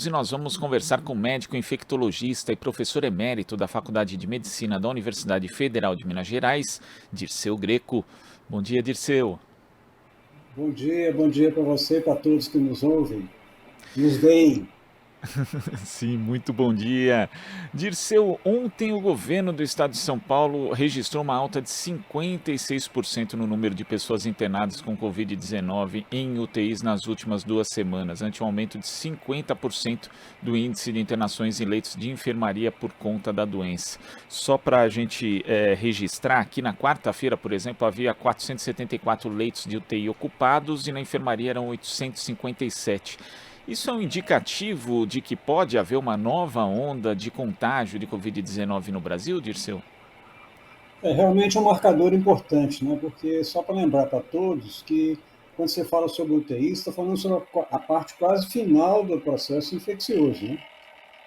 E nós vamos conversar com o médico infectologista e professor emérito da Faculdade de Medicina da Universidade Federal de Minas Gerais, Dirceu Greco. Bom dia, Dirceu. Bom dia para você e para todos que nos ouvem, nos veem. Sim, muito bom dia. Dirceu, ontem o governo do estado de São Paulo registrou uma alta de 56% no número de pessoas internadas com Covid-19 em UTIs nas últimas 2 semanas, ante um aumento de 50% do índice de internações em leitos de enfermaria por conta da doença. Só para a gente registrar, aqui na quarta-feira, por exemplo, havia 474 leitos de UTI ocupados e na enfermaria eram 857. Isso é um indicativo de que pode haver uma nova onda de contágio de Covid-19 no Brasil, Dirceu? É realmente um marcador importante, né? Porque só para lembrar para todos que quando você fala sobre UTI, você está falando sobre a parte quase final do processo infeccioso, né?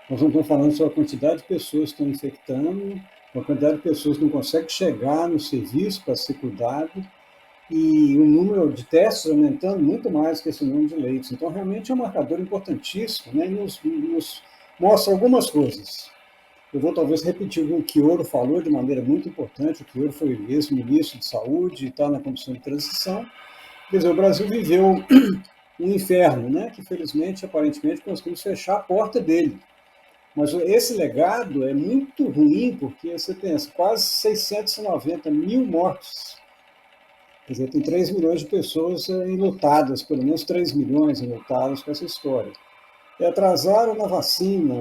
Nós não estamos falando sobre a quantidade de pessoas que estão infectando, a quantidade de pessoas que não conseguem chegar no serviço para ser cuidado, e o número de testes aumentando muito mais que esse número de leitos. Então, realmente é um marcador importantíssimo, né? E nos mostra algumas coisas. Eu vou talvez repetir o que o Chioro falou de maneira muito importante. O Chioro foi ex-ministro de Saúde e está na comissão de transição. Quer dizer, o Brasil viveu um inferno, né? Que felizmente, aparentemente, conseguimos fechar a porta dele. Mas esse legado é muito ruim, porque você pensa, quase 690 mil mortos. Quer dizer, tem 3 milhões de pessoas enlutadas, pelo menos 3 milhões enlutadas com essa história. Atrasaram na vacina,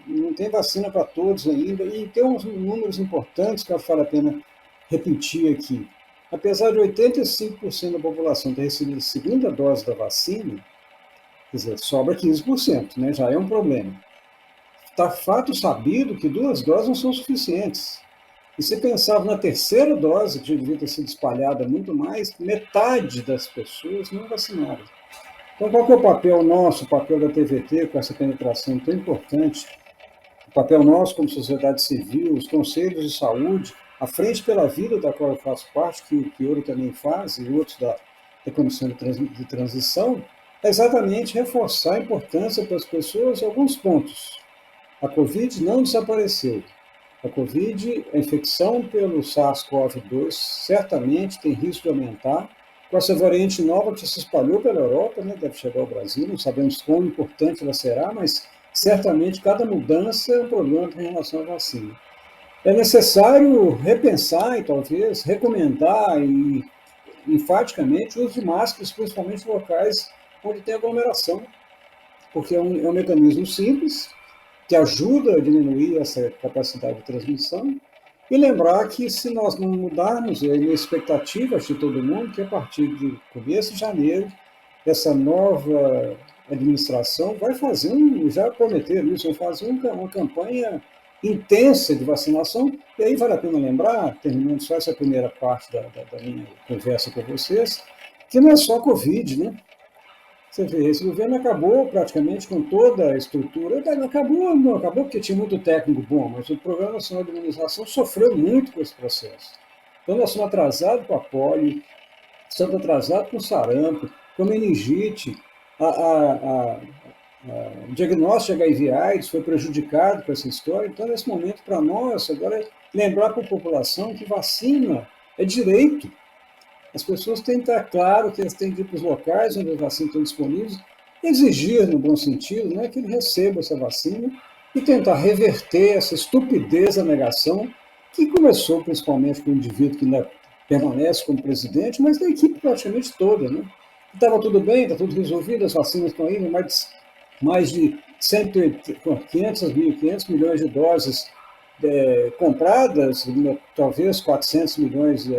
não tem vacina para todos ainda, e tem uns números importantes que eu acho que vale a pena repetir aqui. Apesar de 85% da população ter recebido a segunda dose da vacina, quer dizer, sobra 15%, né? Já é um problema. Está fato sabido que 2 doses não são suficientes. E se pensava na terceira dose, que já devia ter sido espalhada muito mais, metade das pessoas não vacinaram. Então, qual que é o papel nosso, o papel da TVT, com essa penetração tão importante? O papel nosso como sociedade civil, os conselhos de saúde, a Frente pela Vida, da qual eu faço parte, que o Chioro também faz, e outros da Comissão de Transição, é exatamente reforçar a importância para as pessoas em alguns pontos. A Covid não desapareceu. A Covid, a infecção pelo SARS-CoV-2 certamente tem risco de aumentar. Com essa variante nova que se espalhou pela Europa, né, deve chegar ao Brasil, não sabemos quão importante ela será, mas certamente cada mudança é um problema em relação à vacina. É necessário repensar e talvez recomendar enfaticamente o uso de máscaras, principalmente em locais onde tem aglomeração, porque é um mecanismo simples, que ajuda a diminuir essa capacidade de transmissão. E lembrar que se nós não mudarmos a expectativa de todo mundo, que a partir de começo de janeiro, essa nova administração vai fazer, já prometeram isso, vai fazer uma campanha intensa de vacinação. E aí vale a pena lembrar, terminando só essa primeira parte da minha conversa com vocês, que não é só Covid, né? Você vê, esse governo acabou praticamente com toda a estrutura. Não acabou porque tinha muito técnico bom, mas o Programa Nacional de Imunização sofreu muito com esse processo. Então, nós estamos atrasados com a polio, estamos atrasados com sarampo, com meningite, o diagnóstico de HIV/AIDS foi prejudicado com essa história. Então, nesse momento, para nós, agora é lembrar para a população que vacina é direito. As pessoas têm que estar claro que elas têm que ir para os locais onde as vacinas estão disponíveis, exigir, no bom sentido, né, que ele receba essa vacina e tentar reverter essa estupidez da negação, que começou principalmente com o indivíduo que ainda permanece como presidente, mas da equipe praticamente toda. Né? Estava tudo bem, está tudo resolvido, as vacinas estão indo, mais de 500 milhões de doses compradas, talvez 400 milhões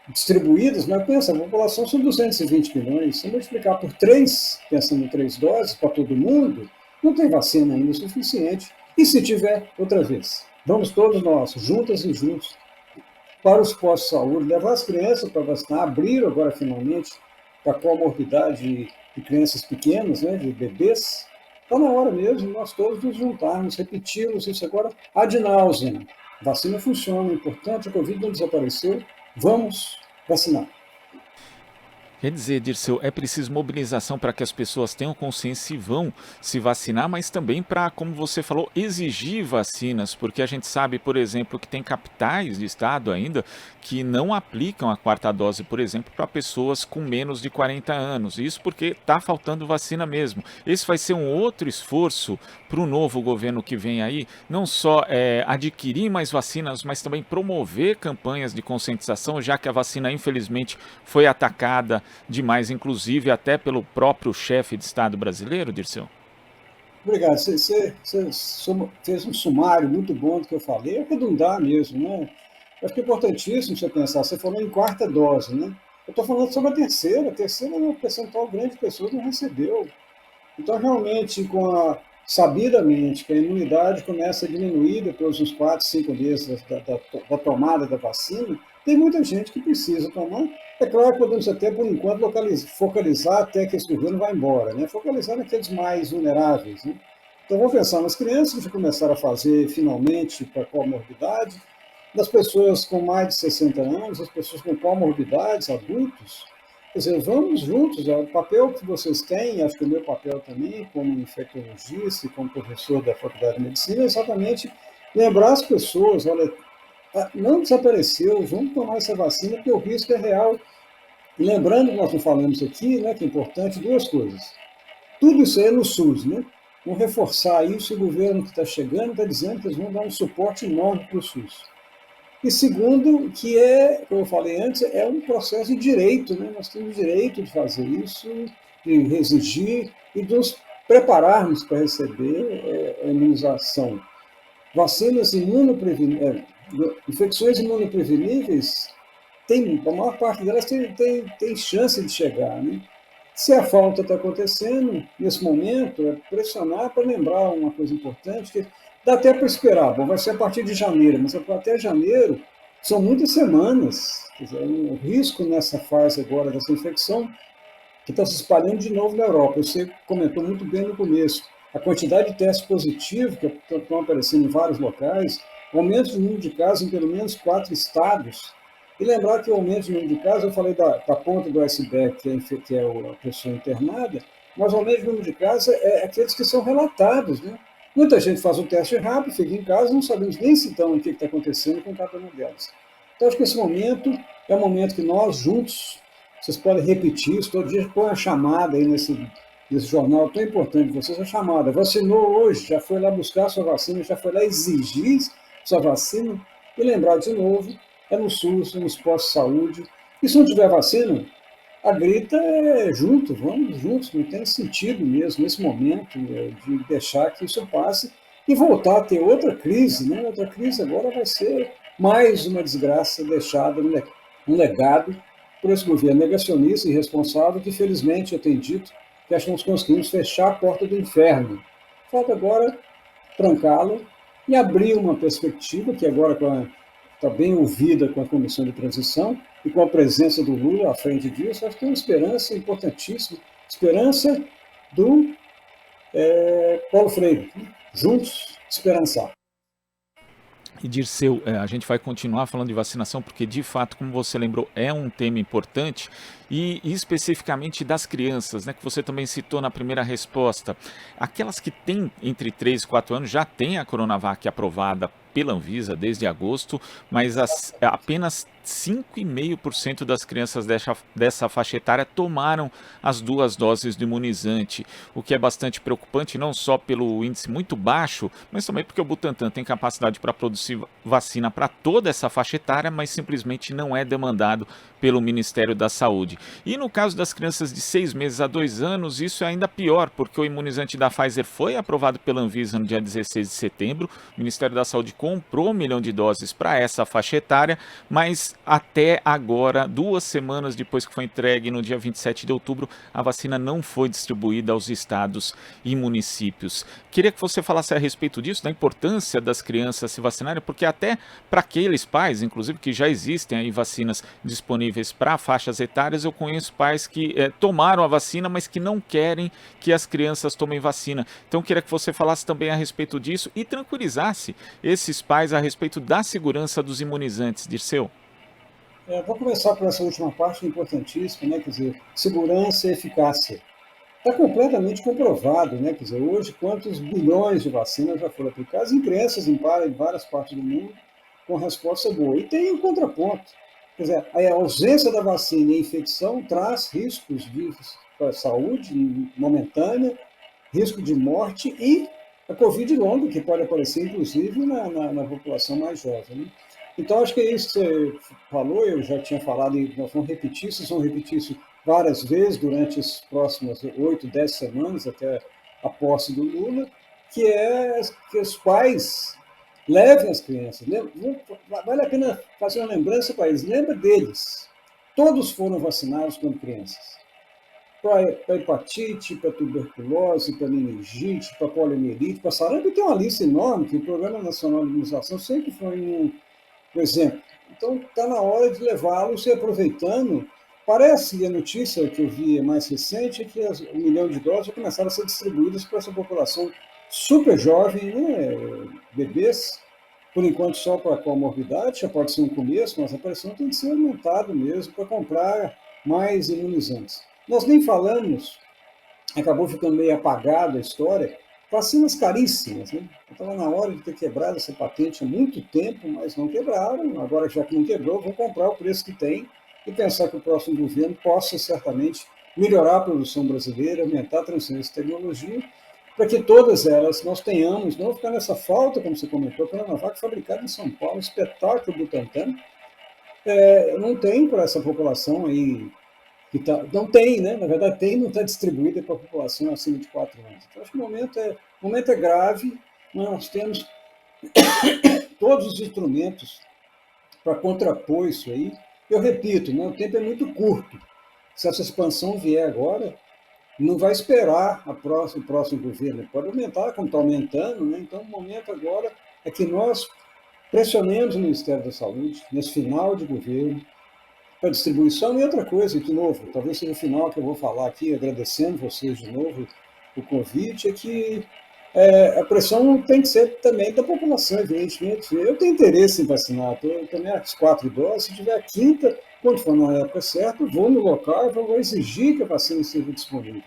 distribuídas, mas pensa, a população são 220 milhões. Se multiplicar por 3, pensando em 3 doses para todo mundo, não tem vacina ainda o suficiente. E se tiver, outra vez, vamos todos nós, juntas e juntos, para os postos de saúde, levar as crianças para vacinar, abrir agora finalmente para a comorbidade de crianças pequenas, né, de bebês. Está na hora mesmo nós todos nos juntarmos, repetirmos isso agora ad nauseam. A vacina funciona, o importante, a Covid não desapareceu, vamos vacinar. Quer dizer, Dirceu, é preciso mobilização para que as pessoas tenham consciência e vão se vacinar, mas também para, como você falou, exigir vacinas, porque a gente sabe, por exemplo, que tem capitais de estado ainda que não aplicam a quarta dose, por exemplo, para pessoas com menos de 40 anos. Isso porque está faltando vacina mesmo. Esse vai ser um outro esforço para o novo governo que vem aí, não só adquirir mais vacinas, mas também promover campanhas de conscientização, já que a vacina, infelizmente, foi atacada demais, inclusive até pelo próprio chefe de Estado brasileiro, Dirceu? Obrigado. Você fez um sumário muito bom do que eu falei, é redundar mesmo, né? Eu acho que é importantíssimo você pensar. Você falou em quarta dose, né? Eu estou falando sobre a terceira. A terceira, um percentual grande de pessoas não recebeu. Então, realmente, sabidamente que a imunidade começa a diminuir depois dos 4, 5 meses da tomada da vacina, tem muita gente que precisa tomar. É claro que podemos até, por enquanto, focalizar até que esse governo vá embora, né? Focalizar naqueles mais vulneráveis. Né? Então, vamos pensar nas crianças que já começaram a fazer, finalmente, para comorbidade, das pessoas com mais de 60 anos, as pessoas com comorbidades, adultos. Quer dizer, vamos juntos, o papel que vocês têm, acho que o meu papel também, como infectologista e como professor da Faculdade de Medicina, é exatamente lembrar as pessoas, olha, não desapareceu, vamos tomar essa vacina, porque o risco é real. E lembrando que nós não falamos aqui, né, que é importante, duas coisas. Tudo isso aí é no SUS, né? Vamos reforçar isso, o governo que está chegando está dizendo que eles vão dar um suporte enorme para o SUS. E segundo, que é, como eu falei antes, é um processo de direito, né? Nós temos direito de fazer isso, de exigir e de nos prepararmos para receber a imunização. Vacinas infecções imunopreveníveis, a maior parte delas tem chance de chegar, né? Se a falta está acontecendo, nesse momento, é pressionar para lembrar uma coisa importante, que dá até para esperar. Bom, vai ser a partir de janeiro, mas até janeiro são muitas semanas. Quer dizer, o risco nessa fase agora dessa infecção, que está se espalhando de novo na Europa. Você comentou muito bem no começo. A quantidade de testes positivos que estão aparecendo em vários locais, aumento do número de casos em pelo menos 4 estados. E lembrar que o aumento do número de casos, eu falei da ponta do iceberg, que é a pessoa internada, mas o aumento do número de casos é aqueles que são relatados, né? Muita gente faz o teste rápido, fica em casa, não sabemos nem se então o que está acontecendo com cada uma delas. Então, acho que esse momento é um momento que nós, juntos, vocês podem repetir isso, todo dia põe a chamada aí nesse jornal tão importante de vocês, a chamada. Vacinou hoje, já foi lá buscar a sua vacina, já foi lá exigir sua vacina, e lembrar de novo, é no SUS, é nos postos de saúde. E se não tiver vacina, a grita é junto, vamos juntos, não tem sentido mesmo nesse momento de deixar que isso passe e voltar a ter outra crise, né? Outra crise agora vai ser mais uma desgraça deixada um legado por esse governo negacionista e irresponsável que, felizmente, eu tenho dito que acho que nós conseguimos fechar a porta do inferno. Falta agora trancá-la e abrir uma perspectiva que agora está bem ouvida com a comissão de transição e com a presença do Lula à frente disso, acho que é uma esperança importantíssima, esperança do Paulo Freire. Juntos, esperançar. E Dirceu, a gente vai continuar falando de vacinação porque, de fato, como você lembrou, é um tema importante e especificamente das crianças, né, que você também citou na primeira resposta. Aquelas que têm entre 3 e 4 anos já têm a Coronavac aprovada pela Anvisa desde agosto, mas apenas 5,5% das crianças dessa faixa etária tomaram as 2 doses do imunizante, o que é bastante preocupante, não só pelo índice muito baixo, mas também porque o Butantan tem capacidade para produzir vacina para toda essa faixa etária, mas simplesmente não é demandado pelo Ministério da Saúde. E no caso das crianças de 6 meses a 2 anos, isso é ainda pior, porque o imunizante da Pfizer foi aprovado pela Anvisa no dia 16 de setembro, o Ministério da Saúde comprou 1 milhão de doses para essa faixa etária, mas até agora, 2 semanas depois que foi entregue no dia 27 de outubro, a vacina não foi distribuída aos estados e municípios. Queria que você falasse a respeito disso, da importância das crianças se vacinarem, porque até para aqueles pais, inclusive, que já existem aí vacinas disponíveis para faixas etárias, eu conheço pais que tomaram a vacina, mas que não querem que as crianças tomem vacina. Então, queria que você falasse também a respeito disso e tranquilizasse esses pais a respeito da segurança dos imunizantes, Dirceu. Vou começar por essa última parte, importantíssima, né? Quer dizer, segurança e eficácia. Está completamente comprovado, né? Quer dizer, hoje, quantos bilhões de vacinas já foram aplicadas em crianças em várias partes do mundo com resposta boa. E tem um contraponto. Quer dizer, a ausência da vacina e a infecção traz riscos para a saúde momentânea, risco de morte e a Covid longa, que pode aparecer, inclusive, na população mais jovem. Né? Então, acho que é isso que você falou, eu já tinha falado, e nós vocês vão repetir isso várias vezes durante as próximas 8, 10 semanas, até a posse do Lula, que é que os pais levem as crianças. Vale a pena fazer uma lembrança para eles. Lembra deles. Todos foram vacinados quando crianças. Para hepatite, para tuberculose, para meningite, para poliomielite, para sarampo, tem uma lista enorme que o Programa Nacional de Imunização sempre foi um exemplo. Então, está na hora de levá-los e aproveitando. Parece, a notícia que eu vi mais recente, é que 1 milhão de doses já começaram a ser distribuídas para essa população super jovem, né? Bebês, por enquanto só para comorbidade, já pode ser um começo, mas a pressão tem que ser aumentada mesmo para comprar mais imunizantes. Nós nem falamos, acabou ficando meio apagada a história, vacinas caríssimas. Né? Estava na hora de ter quebrado essa patente há muito tempo, mas não quebraram. Agora, já que não quebrou, vão comprar o preço que tem e pensar que o próximo governo possa certamente melhorar a produção brasileira, aumentar a transferência de tecnologia, para que todas elas nós tenhamos, não ficar nessa falta, como você comentou, a Coronavac fabricada em São Paulo, espetáculo Butantan, não tem para essa população aí não tem, né? Na verdade, tem, não está distribuída para a população acima de 4 anos. Então, acho que o momento é grave, mas nós temos todos os instrumentos para contrapor isso aí. Eu repito, né, o tempo é muito curto. Se essa expansão vier agora, não vai esperar o próximo governo. Ele pode aumentar, como está aumentando. Né? Então, o momento agora é que nós pressionemos o Ministério da Saúde, nesse final de governo, para distribuição. E outra coisa, de novo, talvez seja o final que eu vou falar aqui, agradecendo vocês de novo o convite, é que a pressão tem que ser também da população, evidentemente. Eu tenho interesse em vacinar, eu tomei as 4 doses, se tiver a quinta, quando for na época certa, vou no local e vou exigir que a vacina seja disponível.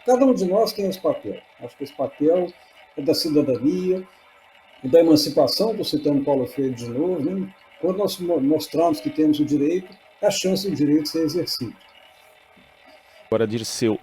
Cada um de nós tem esse papel. Acho que esse papel é da cidadania, e da emancipação, estou citando Paulo Freire de novo, né? Quando nós mostramos que temos o direito, a chance do direito ser exercido. Agora, Dirceu,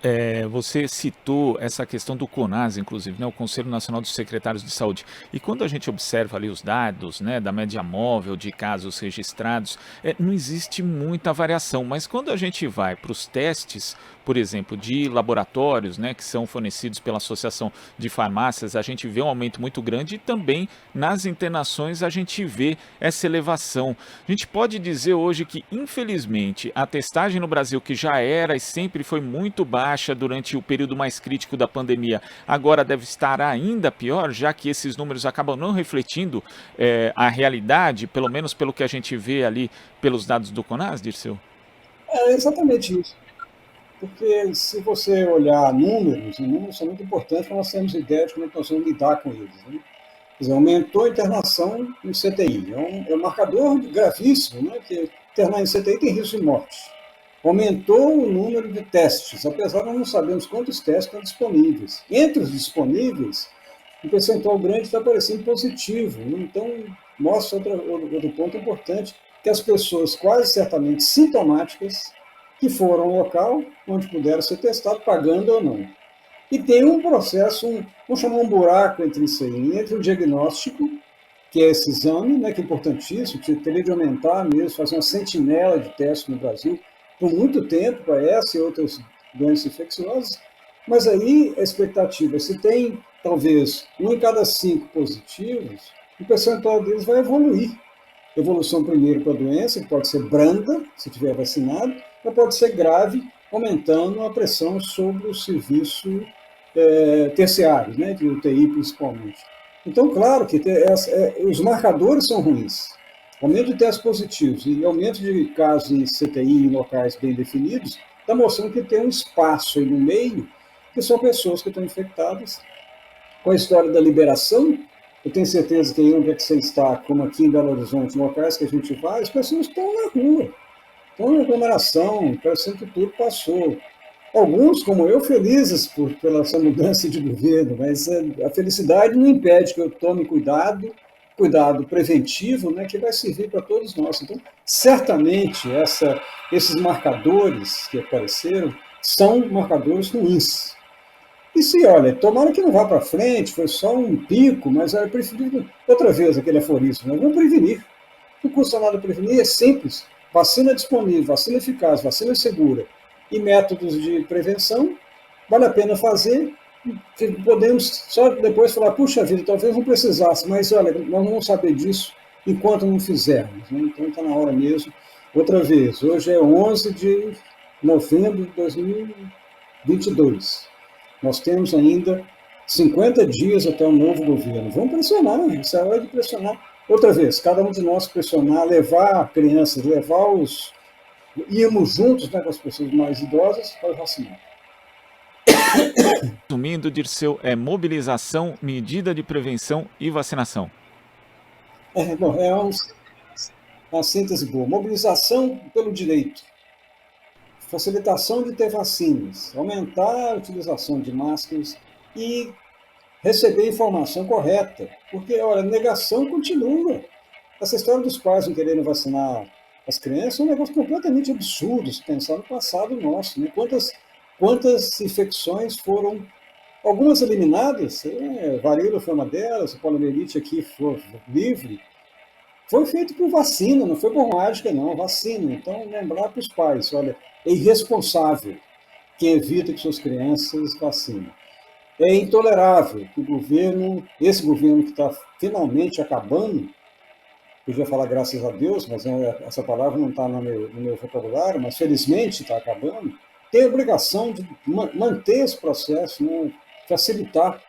você citou essa questão do CONAS, inclusive, né, o Conselho Nacional dos Secretários de Saúde. E quando a gente observa ali os dados, né, da média móvel de casos registrados, não existe muita variação. Mas quando a gente vai para os testes, por exemplo, de laboratórios, né, que são fornecidos pela Associação de Farmácias, a gente vê um aumento muito grande e também nas internações a gente vê essa elevação. A gente pode dizer hoje que, infelizmente, a testagem no Brasil, que já era e sempre foi muito baixa durante o período mais crítico da pandemia, agora deve estar ainda pior, já que esses números acabam não refletindo a realidade, pelo menos pelo que a gente vê ali pelos dados do CONAS, Dirceu? É exatamente isso. Porque se você olhar números, os números são muito importantes para nós termos ideia de como nós vamos lidar com eles. Né? Quer dizer, aumentou a internação em CTI. É um marcador gravíssimo, né? Porque internar em CTI tem risco de morte. Aumentou o número de testes, apesar de nós não sabemos quantos testes estão disponíveis. Entre os disponíveis, um percentual grande está aparecendo positivo. Né? Então, mostra outro ponto importante, que as pessoas quase certamente sintomáticas que foram ao local onde puderam ser testados, pagando ou não. E tem um processo, vamos chamar um buraco entre isso aí, entre o diagnóstico, que é esse exame, né, que é importantíssimo, que teria de aumentar mesmo, fazer uma sentinela de testes no Brasil por muito tempo para essa e outras doenças infecciosas, mas aí a expectativa, se tem talvez 1 em cada 5 positivos, o percentual deles vai evoluir. Evolução primeiro para a doença, que pode ser branda, se tiver vacinado, mas pode ser grave, aumentando a pressão sobre o serviço terciário, né, de UTI principalmente. Então, claro que os marcadores são ruins. Aumento de testes positivos e aumento de casos em CTI em locais bem definidos, está mostrando que tem um espaço aí no meio, que são pessoas que estão infectadas. Com a história da liberação, eu tenho certeza que aí onde é que você está, como aqui em Belo Horizonte, locais que a gente vai, as pessoas estão na rua. Então, aglomeração, parecendo que tudo passou. Alguns, como eu, felizes pela essa mudança de governo, mas a felicidade não impede que eu tome cuidado preventivo, né, que vai servir para todos nós. Então, certamente, esses marcadores que apareceram são marcadores ruins. E se, olha, tomara que não vá para frente, foi só um pico, mas eu prefiro, outra vez, aquele aforismo, né? Vamos prevenir. Não custa nada prevenir, é simples. Vacina disponível, vacina eficaz, vacina segura e métodos de prevenção, vale a pena fazer. Podemos só depois falar, puxa vida, talvez não precisasse, mas olha, nós não vamos saber disso enquanto não fizermos. Né? Então está na hora mesmo. Outra vez, hoje é 11 de novembro de 2022. Nós temos ainda 50 dias até o novo governo. Vamos pressionar, né? Isso é hora de pressionar. Outra vez, cada um de nós pressionar, levar crianças, irmos juntos, né, com as pessoas mais idosas para vacinar. Resumindo, Dirceu, é mobilização, medida de prevenção e vacinação. É uma síntese boa. Mobilização pelo direito. Facilitação de ter vacinas. Aumentar a utilização de máscaras e receber informação correta. Porque, olha, a negação continua. Essa história dos pais não querendo vacinar as crianças é um negócio completamente absurdo, se pensar no passado nosso. Né? Quantas infecções foram, algumas eliminadas, varíola foi uma delas, a poliomielite aqui foi livre, foi feito por vacina, não foi por mágica não, vacina. Então, lembrar para os pais, olha, é irresponsável quem evita que suas crianças vacinem. É intolerável que esse governo que está finalmente acabando, podia falar graças a Deus, mas essa palavra não está no meu vocabulário, mas felizmente está acabando, tem a obrigação de manter esse processo, né, facilitar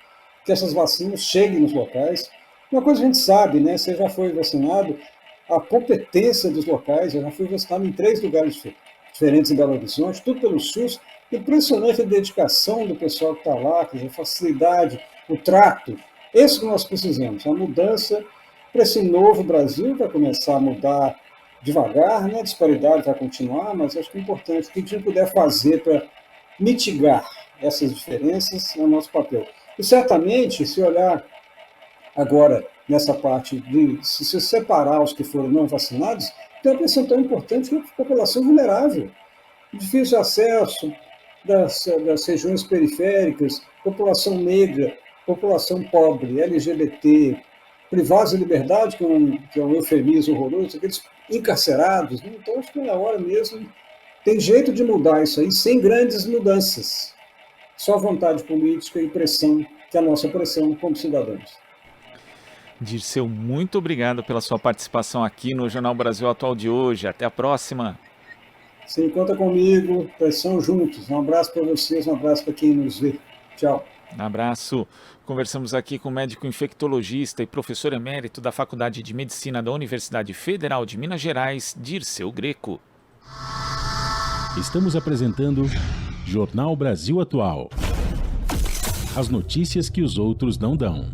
que essas vacinas cheguem nos locais. Uma coisa a gente sabe, né, você já foi vacinado, a competência dos locais, eu já fui vacinado em 3 lugares diferentes em Belo Horizonte, tudo pelo SUS. Impressionante a dedicação do pessoal que está lá, quer dizer, a facilidade, o trato. Isso que nós precisamos, a mudança para esse novo Brasil, vai começar a mudar devagar, né? A disparidade vai continuar, mas acho que é importante, o que a gente puder fazer para mitigar essas diferenças é o nosso papel. E certamente, se olhar agora nessa parte de se separar os que foram não vacinados, tem uma questão tão importante que é a população vulnerável, difícil acesso das regiões periféricas, população negra, população pobre, LGBT, privados de liberdade, que é um eufemismo horroroso, aqueles encarcerados. Né? Então, acho que é na hora mesmo. Tem jeito de mudar isso aí sem grandes mudanças. Só vontade política e pressão, que é a nossa pressão como cidadãos. Dirceu, muito obrigado pela sua participação aqui no Jornal Brasil Atual de hoje. Até a próxima. Sim, conta comigo, pressão juntos. Um abraço para vocês, um abraço para quem nos vê. Tchau. Um abraço. Conversamos aqui com o médico infectologista e professor emérito da Faculdade de Medicina da Universidade Federal de Minas Gerais, Dirceu Greco. Estamos apresentando Jornal Brasil Atual. As notícias que os outros não dão.